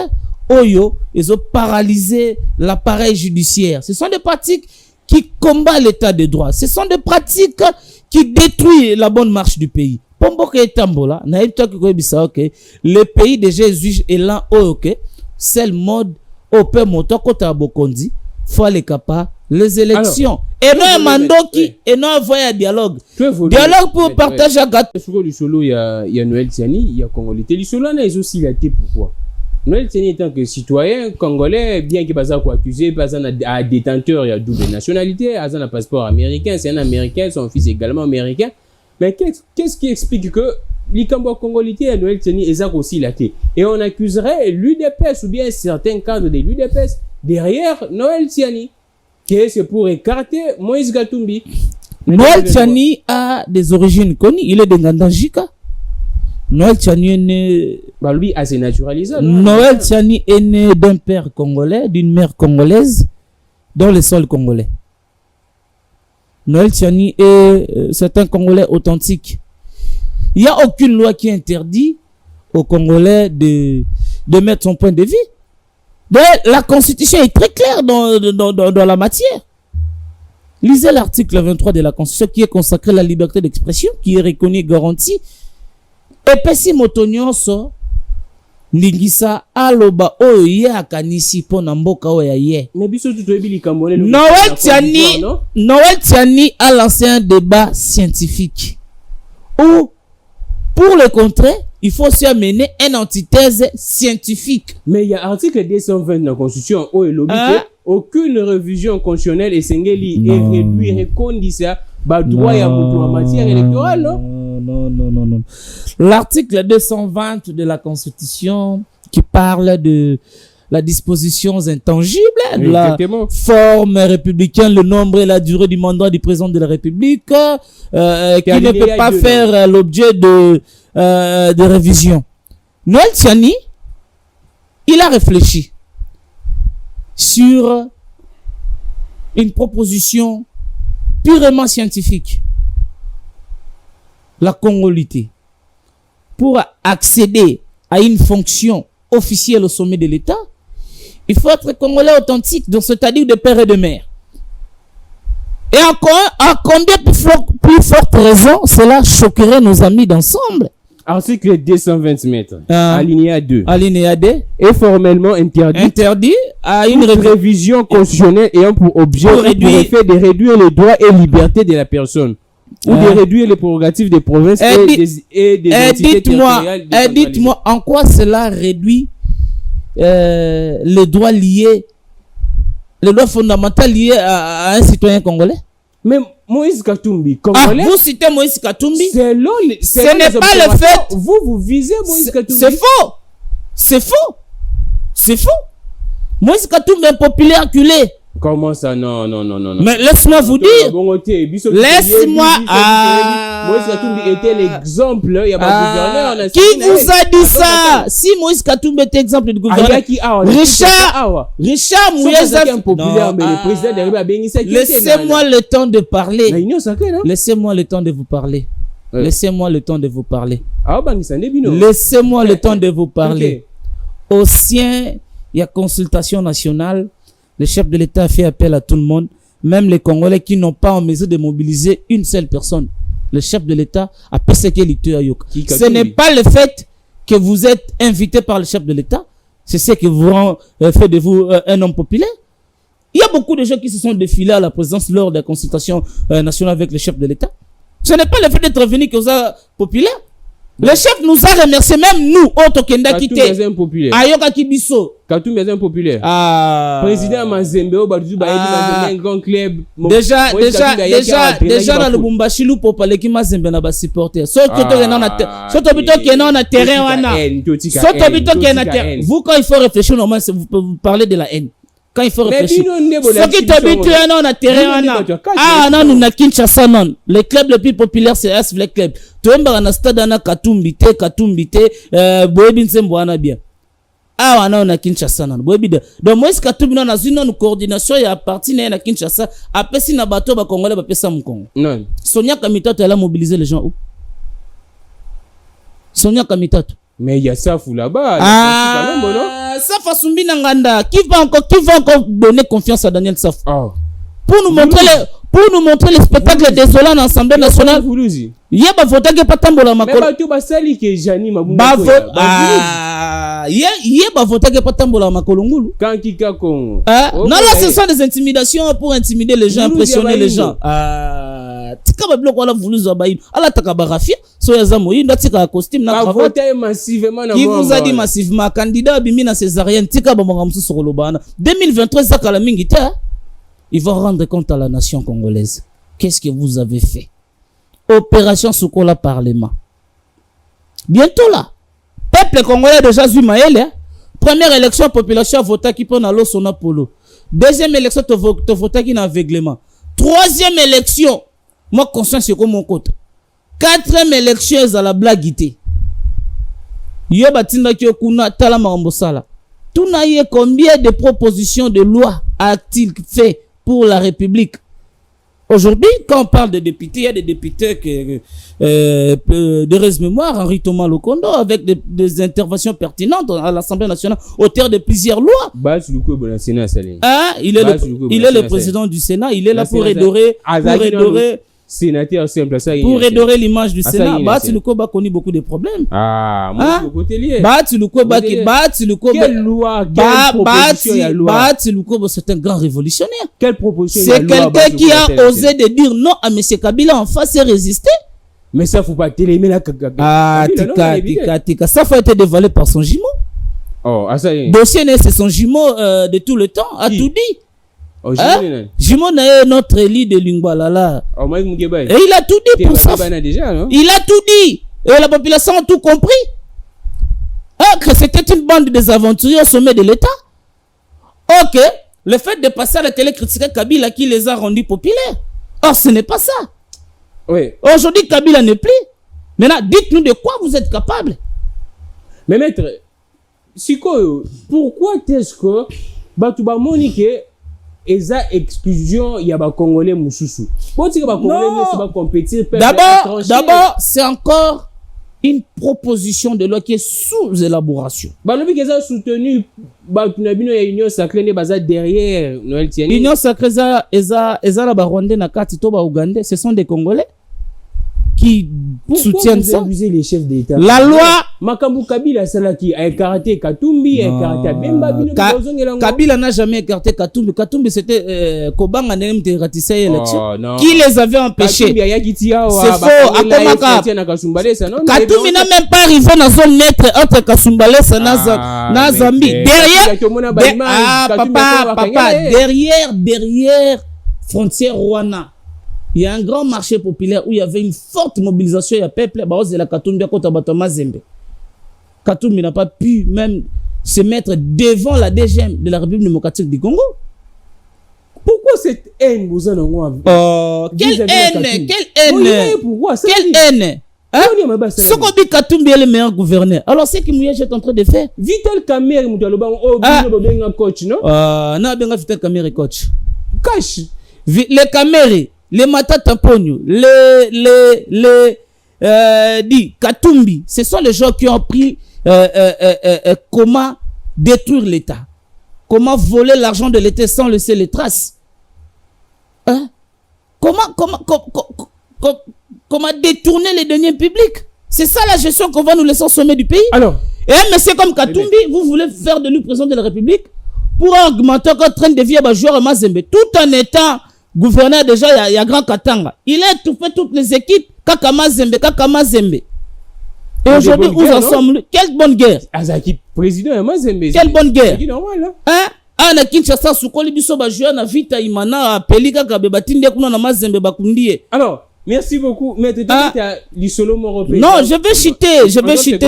Oyo, ils ont paralysé l'appareil judiciaire. Ce sont des pratiques qui combattent l'état de droit. Ce sont des pratiques qui détruisent la bonne marche du pays. Pomboke et Tambola, le pays de Jésus est là, ok, c'est le mode. Au peu montant quand à Bokondi, faut aller capable les élections. Alors, et non un mandoki et non envoyer un dialogue. Dialogue pour partager à gâteau. Sur le solo, il y a Noël Tiani, il y a Congolité. Le solo, on a aussi la tête pourquoi. Noël Tiani étant que citoyen congolais, bien qu'il pas accusé, pas un détenteur, il y a double nationalité, il a un passeport américain, c'est un américain, son fils est également américain. Mais qu'est-ce qui explique que l'Ikambo Congolité et Noël Tiani est aussi la tête? Et on accuserait l'UDPS ou bien certains cadres de l'UDPS derrière Noël Tiani, que c'est pour écarter Moïse Gatumbi. Noël Tiani a des origines connues, il est de Ngandajika. Noël Tiani est né. Bah lui, assez naturalisé. Noël Tiani est né d'un père congolais, d'une mère congolaise, dans le sol congolais. Noël Tiani c'est un Congolais authentique. Il n'y a aucune loi qui interdit aux Congolais de mettre son point de vue. Donc, la Constitution est très claire dans la matière. Lisez l'article 23 de la Constitution qui est consacré à la liberté d'expression, qui est reconnue et garantie. Et pesi motonyonso Ningisa aloba oye akanisi pona mboka oya ye. Mais biso tout ebi likambone. Noël Tiani a lancé un débat scientifique où, pour le contrer, il faut se amener une antithèse scientifique. Mais il y a article 220 dans la Constitution où il aucune révision constitutionnelle est singeli et réduit recondissa ba droit ya mutu en matière électorale, non? Non. L'article 220 de la Constitution qui parle de la disposition intangible, de la forme républicaine, le nombre et la durée du mandat du président de la République, qui ne peut pas faire l'objet de révision. Noël Tiani, il a réfléchi sur une proposition purement scientifique. La congolité. Pour accéder à une fonction officielle au sommet de l'État, il faut être congolais authentique, donc c'est-à-dire de père et de mère. Et encore, à combien plus forte raison, cela choquerait nos amis d'ensemble. Article 220 mètres, alinéa 2. Alinéa 2 est formellement interdit à une révision constitutionnelle ayant pour objet pour effet de réduire les droits et libertés de la personne ou de réduire les prérogatives des provinces et des entités territoriales. Dites-moi, en quoi cela réduit les droits liés, les droits fondamentaux liés à un citoyen congolais? Mais Moïse Katumbi, congolais. Vous citez Moïse Katumbi. Ce n'est pas le fait. Vous visez Moïse Katumbi. C'est faux. Moïse Katumbi est populaire culé. Comment ça? Non. Mais laisse-moi vous dire. Laisse-moi. Moïse Katumbi était l'exemple. Il y a pas de gouverneur. Qui vous a dit ça? Si Moïse Katumbi était exemple de gouverneur. Richard Mouyeza est populaire, mais le président de la République. Laissez-moi le temps de parler. Laissez-moi le temps de vous parler. Laissez-moi le temps de vous parler. Laissez-moi le temps de vous parler. Au sien, il y a consultation nationale. Le chef de l'État fait appel à tout le monde, même les Congolais qui n'ont pas en mesure de mobiliser une seule personne. Le chef de l'État a persécuté l'État. Ce n'est pas le fait que vous êtes invité par le chef de l'État, c'est ce qui vous rend, fait de vous un homme populaire. Il y a beaucoup de gens qui se sont défilés à la présidence lors de la consultation nationale avec le chef de l'État. Ce n'est pas le fait d'être venu que vous êtes populaire. Le chef nous a remercié, même nous, autres Kenda Kité. Katumbi est impopulaire. Ayoka Kibiso. Katumbi est impopulaire. Président Mazembe, un grand club. Déjà, dans le Bumbashi, nous pour parler qui Mazembe n'a pas supporté. Sauf que tu es dans le terrain. Vous, quand il faut réfléchir, normalement, vous parlez de la haine. Quand il faut réfléchir. Ce qui t'habitue à un terrain, non, nous n'avons Kinshasa, non. Le club le plus populaire, c'est AS Vlek Club. Tu es dans un stade, on a Katumbite, Boebin Semboana bien. Ah, on a Kinshasa, non. Donc, moi, ce Katumbi, on a une coordination, il y a parti à Kinshasa. Après, si on a bateau, on Congolais, on ça mon Congo. Non. Sonia Kamitato, elle a mobilisé les gens où? Sonia Kamitato. Mais il y a ça fou là-bas. Ça Fasumbi Nanganda. Qui va encore donner confiance à Daniel Saf? Pour nous montrer les spectacles désolants dans l'Assemblée nationale. Il y a pas voté que pas tambola makolo. Mais tu vas sali que Jani Mabunda. Il y a pas voté que pas tambola makolo ngulu. Quand Kika Kongo. Non là ce sont des intimidations pour intimider les gens, impressionner les gens. Tika ba bloc wala vulu za bayin. Ala taka barafia so ya zamu yi ndatika costume na cravate. Qui vous a dit massivement candidat bimi na césarienne tika ba monga musu sokolo bana. 2023 ça kala mingi ta. Il va rendre compte à la nation congolaise. Qu'est-ce que vous avez fait? Opération Sokola Parlement. Bientôt là. Peuple congolais déjà vu Maël. Hein? Première élection, population a voté qui prend à l'eau son Apollo. Deuxième élection, tu voté qui n'a aveuglement. Troisième élection, moi conscience c'est comme mon côté. Quatrième élection, à la blaguité. Yobatinda ki okuna tala marambosala. Tout n'a eu combien de propositions de loi a-t-il fait pour la République? Aujourd'hui, quand on parle de députés, il y a des députés de reste-mémoire, Henri Thomas Lokondo, avec des interventions pertinentes à l'Assemblée nationale, auteur de plusieurs lois. Il est le président du Sénat, il est là pour redorer sénateur simple ça pour redorer l'image du Sénat. Batilukoba connaît beaucoup de problèmes. Batilukoba quelle loi, Batilukoba c'est un grand révolutionnaire. Quelle proposition? C'est quelqu'un qui a osé de dire non à M. Kabila en face et résister. Mais ça faut pas télémer la tika ça faut être dévoilé par son jumeau. Dossier c'est son jumeau de tout le temps a tout dit. Jimon est notre élu de Lingbalala. Et il a tout dit pour ça. Il a tout dit. Et la population a tout compris. Que c'était une bande des aventuriers au sommet de l'État. Ok. Le fait de passer à la télé critiquer Kabila qui les a rendus populaires. Or, ce n'est pas ça. Oui. Aujourd'hui, Kabila n'est plus. Maintenant, dites-nous de quoi vous êtes capable. Mais maître, pourquoi est-ce que Batouba Monique eza exclusion ya ba Congolais mususu? D'abord, c'est encore une proposition de loi qui est sous élaboration. Balobi qui a soutenu Batunabino et Union Sacrée ne baza derrière Noël Tiani. Union Sacrée eza la Rwandais na kati to ba Ougandais, ce sont des Congolais qui soutiennent ça. Les chefs d'État. La loi Makambu Kabila Salaki a écarté Katumbi, a écarté Bemba Bino. Kabila n'a jamais écarté Katumbi. Katumbi c'était Kobanga Nem te ratissé l'élection. Qui les avait empêchés? C'est faux. Katumbi n'a même pas arrivé dans zone neutre entre Kasumbalesa na Zambie. Derrière frontière Rwanda. Il y a un grand marché populaire où il y avait une forte mobilisation. Il y a peuple, la Katumbi contre Mazembe. Katumbi n'a pas pu même se mettre devant la DGM de la République démocratique du Congo. Pourquoi cette haine vous en avez? Quelle haine? Quelle haine? Sokobi Katumbi est le meilleur gouverneur. Alors c'est qui Mouya est en train de faire? Vital Kamerhe coach, non? Non, Vital Kamerhe coach. Cash. Les Kamerhe, les Matata Pogno, dit Katumbi, ce sont les gens qui ont appris comment détruire l'État, comment voler l'argent de l'État sans laisser les traces. Comment détourner les deniers publics. C'est ça la gestion qu'on va nous laisser au sommet du pays. Alors, et un monsieur comme Katumbi, vous voulez faire de lui président de la République pour augmenter encore train de vie à joueur à Mazembe, tout en étant gouverneur déjà, il y a Grand Katanga. Il a étouffé toutes les équipes, Kaka Mazembe. Et aujourd'hui, où ensemble? Quelle bonne guerre? Azaki président Mazembe. Quelle bonne guerre? C'est normal, hein? Na Kinshasa sukoli biso ba jouer na vita imana pelika ka bebatinde kuna na Mazembe bakundie. Alors, merci beaucoup. Maître Lisolo Moropé. Non, je vais chuter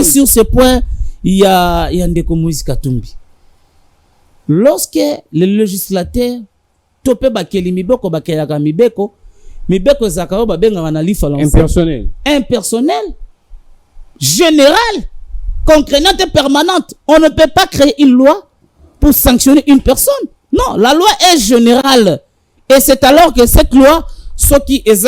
sur ce point. Il y a Ndeko Moïse Katumbi. Lorsque les législateurs topé bakeli mibeko bakelaka mibeko zakao babenga na lifa impersonnel général contraignante et permanente. On ne peut pas créer une loi pour sanctionner une personne. Non, la loi est générale. Et c'est alors que cette loi, ce qui est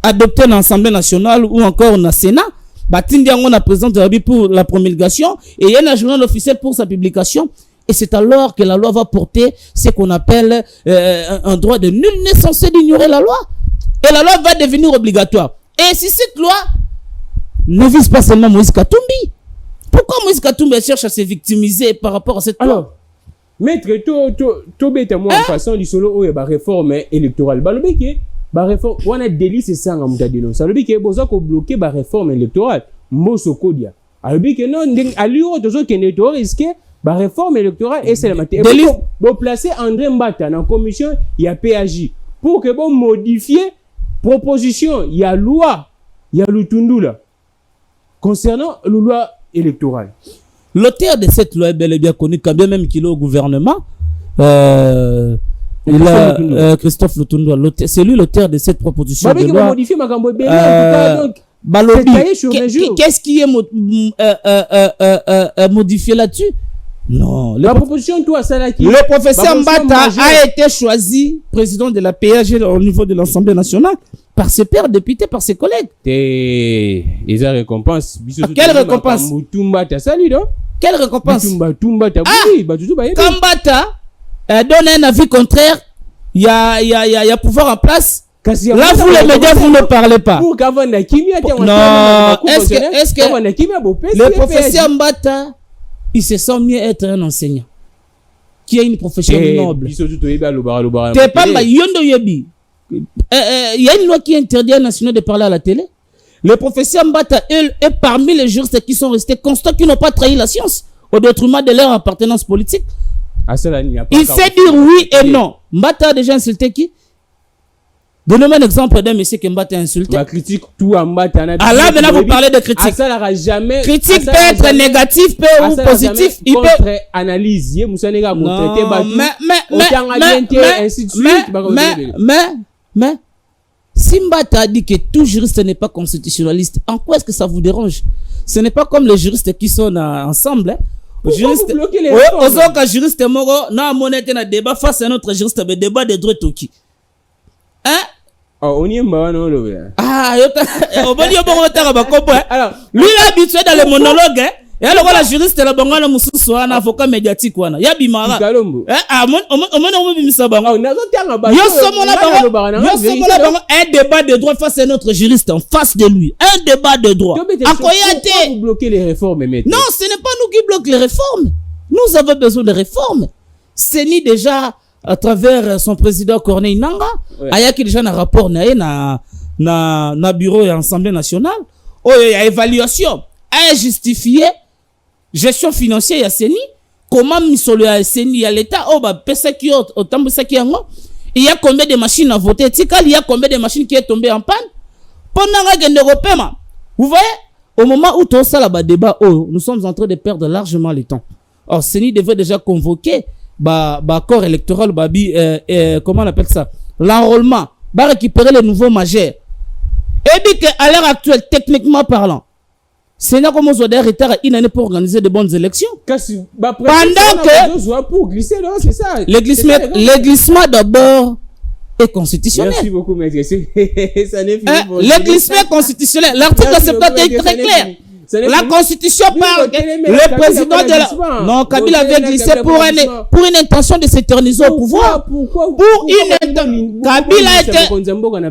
adoptée dans l'Assemblée nationale ou encore dans le Sénat, on a présenté pour la promulgation et il y a un journal officiel pour sa publication. Et c'est alors que la loi va porter ce qu'on appelle un droit de nul n'est censé d'ignorer la loi. Et la loi va devenir obligatoire. Et si cette loi ne vise pas seulement Moïse Katumbi, pourquoi Moïse Katumbi cherche à se victimiser par rapport à cette loi? Alors, maître, to bête moi en façon du solo ou ba réforme électorale. Ba lobeke ba réforme on a délit c'est ça en muta dénonce. Ça lobeke boza ko bloquer ba réforme électorale. Moso kodia. Alobeke non alio tozo keneto risquer ba réforme électorale et c'est la matière. Bon placer André Mbata dans commission il y a PAJ pour que bon modifier proposition il y a loi il y a Lutundu là concernant la loi électorale. L'auteur de cette loi est bel et bien connu, quand bien même qu'il est au gouvernement. Christophe Lutundu, c'est lui l'auteur de cette proposition de loi. Qu'est-ce qui est modifié là-dessus? Non. La proposition, toi, ça là qui. Le professeur Mbata a été choisi président de la PAG au niveau de l'Assemblée nationale par ses pairs députés, par ses collègues. Ils ont récompense. Quelle récompense? Quelle récompense? Quand Mbata donne un avis contraire, il y a pouvoir en place. Là, vous les médias, vous ne parlez pas. Non, est-ce que le professeur Mbata, il se sent mieux être un enseignant qui a une profession noble? Il y a une loi qui interdit à un national de parler à la télé. Le professeur Mbata est parmi les juristes qui sont restés constants, qui n'ont pas trahi la science au détriment de leur appartenance politique. Il sait dire oui et non. Mbata a déjà insulté qui? Donnez-moi un exemple d'un monsieur que Mbata a insulté. Ma critique tout en Mbata. Ah là, maintenant vous parlez de critique. Critique peut être négatif, peut ou positif. Il peut analyser. Mais si Mbata a dit que tout juriste n'est pas constitutionnaliste, en quoi est-ce que ça vous dérange? Ce n'est pas comme les juristes qui sont ensemble. Juriste, juriste moro na monete na débat face à notre juriste, mais débat de droit toki. Hein? On y est non le. Ah, alors, lui il est habitué dans les monologues, hein? Et alors la juriste la bangana mususu un avocat médiatique wana. Ya bimara. Ah, on bimisa bango. Yo somo la un débat de droit face à notre juriste en face de lui. Un débat de droit. Pourquoi vous bloquez les réformes maintenant? Non, ce n'est pas nous qui bloquons les réformes. Nous avons besoin de réformes. CENI déjà à travers son président Corneille Nangaa, aya qui déjà un rapport na bureau et Assemblée nationale. Oh, il y a évaluation, a justifié gestion financière ya CENI, comment misolo ya CENI ya l'état oh ba pesa qui autant ça qui yango. Il y a combien de machines à voter? Il y a combien de machines qui est tombé en panne? Pendant que vous voyez, au moment où tout ça là débat, nous sommes en train de perdre largement le temps. Or CENI devait déjà convoquer corps électoral comment on appelle ça, l'enrôlement, récupérer les nouveaux majeurs. Et puis qu'à l'heure actuelle, techniquement parlant, Sénat commence à avoir retard une année pour organiser de bonnes élections. Pendant que pour glisser, c'est ça. Le glissement d'abord est constitutionnel. Merci beaucoup, maître. Le glissement constitutionnel, l'article 70 est très clair. La Constitution parle que le président de la... Non, Kabila avait glissé pour une intention de s'éterniser au pouvoir.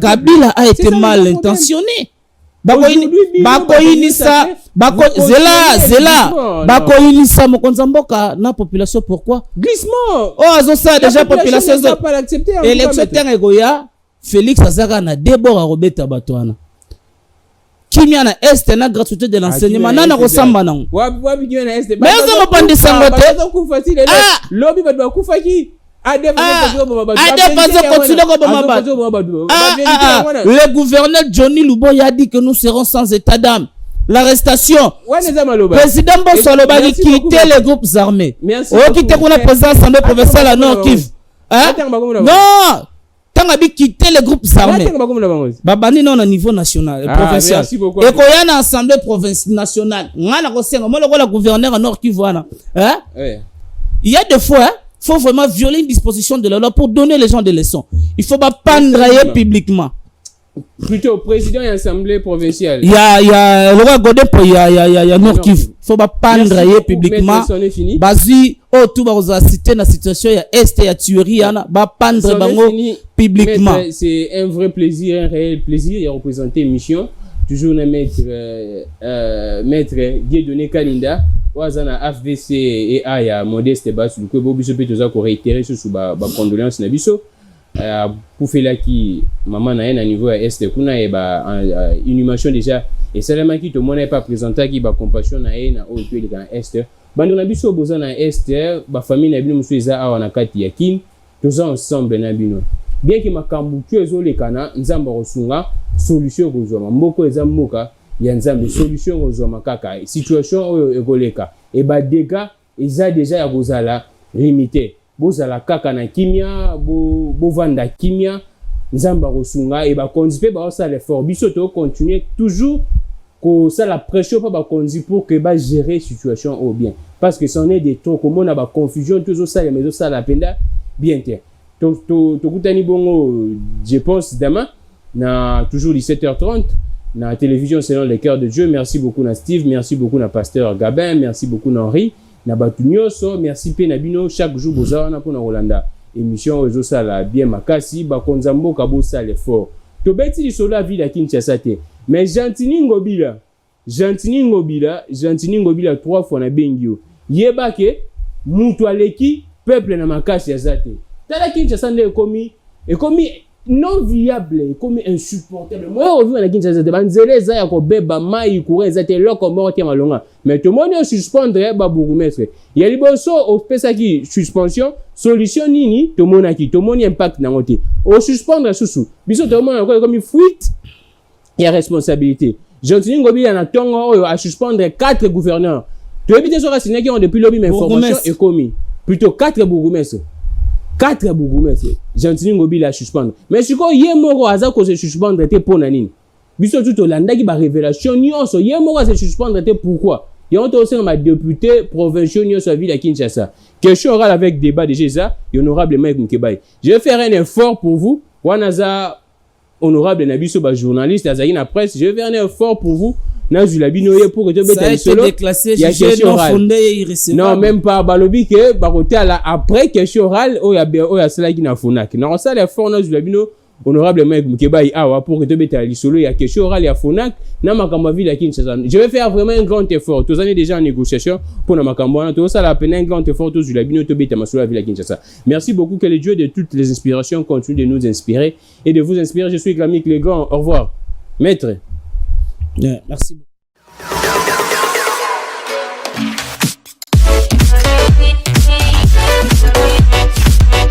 Kabila a été mal intentionné. Bakoinisa Mokonzamboka na population pourquoi? Glissement. Oh, azo ça déjà population pas l'accepter. Élection terre egoya Félix Azaka na débord à Robert Tabatoana. kimia na est na gratuité de l'enseignement nana ko samba nango wapi kimia na est mais ça va pas descendre te ko facile lobby ba ko faki le gouverneur Johnny Luboya a dit que nous serons sans état d'âme. L'arrestation. Président Bosolo va quitter les groupes armés. Oh, quitter qu'on a présent assemblée provinciale à Nord Kivu. Non! Tant que quitter les groupes armés. Babani non au niveau national, provincial. Et quand il y a une assemblée provinciale nationale, le gouverneur à Nord Kivu. Il y a des fois, il faut vraiment violer une disposition de la loi pour donner les gens des leçons. Il ne faut pas pandrailler publiquement. Plutôt président et assemblée provinciale. Il y a le roi Godin, il y a Nord Kivu. Il ne faut pas pandrailler publiquement. Basi, oh, tout va vous citer dans la situation, il y a Est, il y a tuerie, il y a pandrailler publiquement. C'est un vrai plaisir, un réel plaisir. Il y a représenté mission. Toujours le maître Dieudonné Kalinda. Wazana FVC et Aya Modeste Basu que Bobiso peut toujours réitérer sur ba condoléances na biso pour faire là qui maman na un niveau à est kuna et ba inhumation déjà et seulement qui tout le monde n'est pas présenté qui ba compassion na na au pays dans est bando na biso boza na est ba famille na bino musuiza awa na kati ya kin tous ensemble na bino bien que makambu tu ezolekana nzamba rosunga solution kozoma mboko ezamboka ya nzambe solution kozoma kaka situation oyo ekoleka et ba dégâts eza déjà ya kozala limité bozala kaka na kimia bovanda kimia nzamba kosunga et ba konzi ba osala effort biso to continuer toujours ko ça la pression pas ba konzi pour que ba gérer situation au bien parce que c'en est des trop comme on a ba confusion toujours ça mais ça la penda bien te to kutani bongo je pense demain na toujours 17h30 na la télévision selon le cœur de Dieu. Merci beaucoup na Steve, merci beaucoup na pasteur Gabin, merci beaucoup na Henri, na Batunyoso, merci pe na bino chaque jour boza na pona Rolanda. Émission ozo sala bien makasi ba konzambo kabo sala fort. To beti lisolo la ville à Kinshasa te. Mais Gentini Ngobila 3 fois na bengio. Yebake mutu aleki peuple na makasi ya zate. Tala Kinshasa nde ekomi non viable comme insupportable moi on vit na Kinshasa banzele za ya ko beba mai courir zate loko morte malonga mais tout le monde suspendre ba bourgmestre ya liboso o pesa ki suspension solution nini to monaki to moni impact na ngote o suspendre susu biso to mona ko comme fuite et responsabilité Gentini Ngobila na tongo a suspendre 4 gouverneurs to éviter so rasina qui ont depuis lobby mais information est commis plutôt 4 bourgmestres 4 bourgmestres Gentini Ngobila a suspendre mais si ko yemoko aza ko se suspendre te pona nini biso tout olanda ki ba révélation nyonso yemoko se suspendre te pourquoi yon to aussi ma député provincial nyonso ville à Kinshasa question orale avec débat de Jésus honorable Mike Mkebai je vais faire un effort pour vous wanaza honorable nabiso ba journaliste azaki na presse je vais faire un effort pour vous na zulabino ye pour que tu ça a été déclassé jugé non fondé et irrécevable non même pas balobi que ba côté là après question orale oya sala ki na fonak non ça les effort na zulabino honorable Mike Mkebai awa pour que tu beta lisolo ya question orale ya fonak na makamba ville à Kinshasa je vais faire vraiment un grand effort tous années déjà en négociation pour na makamba na to ça la peine un grand effort tous zulabino to beta masolo ville à Kinshasa merci beaucoup que le Dieu de toutes les inspirations continue de nous inspirer et de vous inspirer je suis Clamik le grand au revoir maître. Yeah, merci beaucoup.